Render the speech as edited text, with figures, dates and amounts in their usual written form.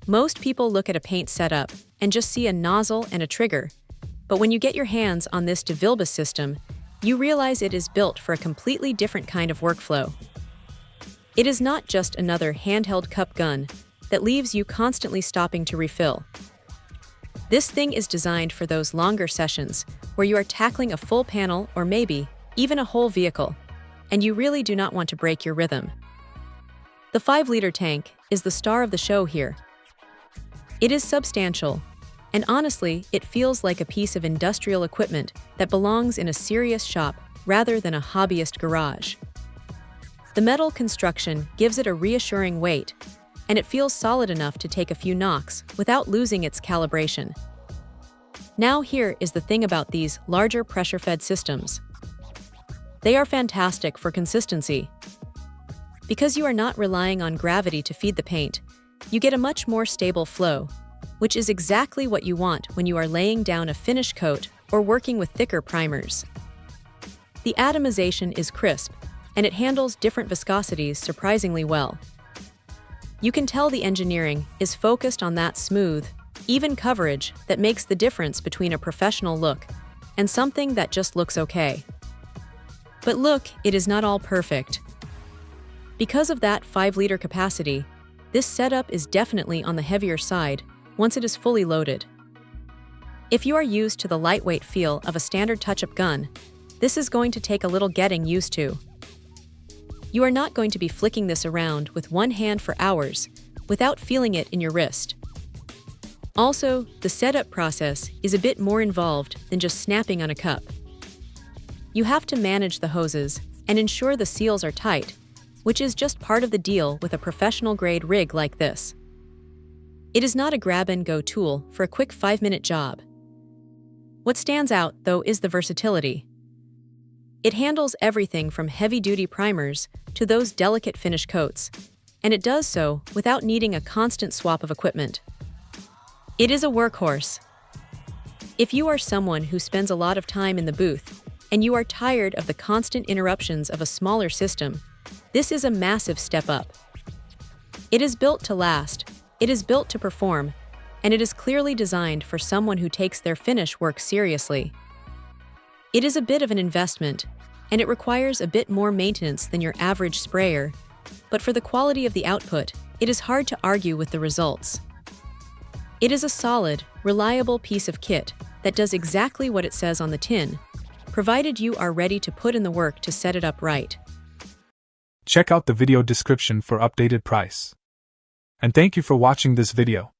Most people look at a paint setup and just see a nozzle and a trigger, but when you get your hands on this DeVilbiss system, you realize it is built for a completely different kind of workflow. It is not just another handheld cup gun that leaves you constantly stopping to refill. This thing is designed for those longer sessions where you are tackling a full panel or maybe even a whole vehicle, and you really do not want to break your rhythm. The 5-liter tank is the star of the show here. It is substantial, and honestly, it feels like a piece of industrial equipment that belongs in a serious shop rather than a hobbyist garage. The metal construction gives it a reassuring weight, and it feels solid enough to take a few knocks without losing its calibration. Now here is the thing about these larger pressure-fed systems. They are fantastic for consistency. Because you are not relying on gravity to feed the paint, you get a much more stable flow, which is exactly what you want when you are laying down a finish coat or working with thicker primers. The atomization is crisp, and it handles different viscosities surprisingly well. You can tell the engineering is focused on that smooth, even coverage that makes the difference between a professional look and something that just looks okay. But look, it is not all perfect. Because of that 5-liter capacity, this setup is definitely on the heavier side once it is fully loaded. If you are used to the lightweight feel of a standard touch-up gun, this is going to take a little getting used to. You are not going to be flicking this around with one hand for hours without feeling it in your wrist. Also, the setup process is a bit more involved than just snapping on a cup. You have to manage the hoses and ensure the seals are tight, which is just part of the deal with a professional-grade rig like this. It is not a grab-and-go tool for a quick 5-minute job. What stands out, though, is the versatility. It handles everything from heavy-duty primers to those delicate finish coats, and it does so without needing a constant swap of equipment. It is a workhorse. If you are someone who spends a lot of time in the booth, and you are tired of the constant interruptions of a smaller system, this is a massive step up. It is built to last, it is built to perform, and it is clearly designed for someone who takes their finish work seriously. It is a bit of an investment, and it requires a bit more maintenance than your average sprayer, but for the quality of the output, it is hard to argue with the results. It is a solid, reliable piece of kit that does exactly what it says on the tin, provided you are ready to put in the work to set it up right. Check out the video description for updated price. And thank you for watching this video.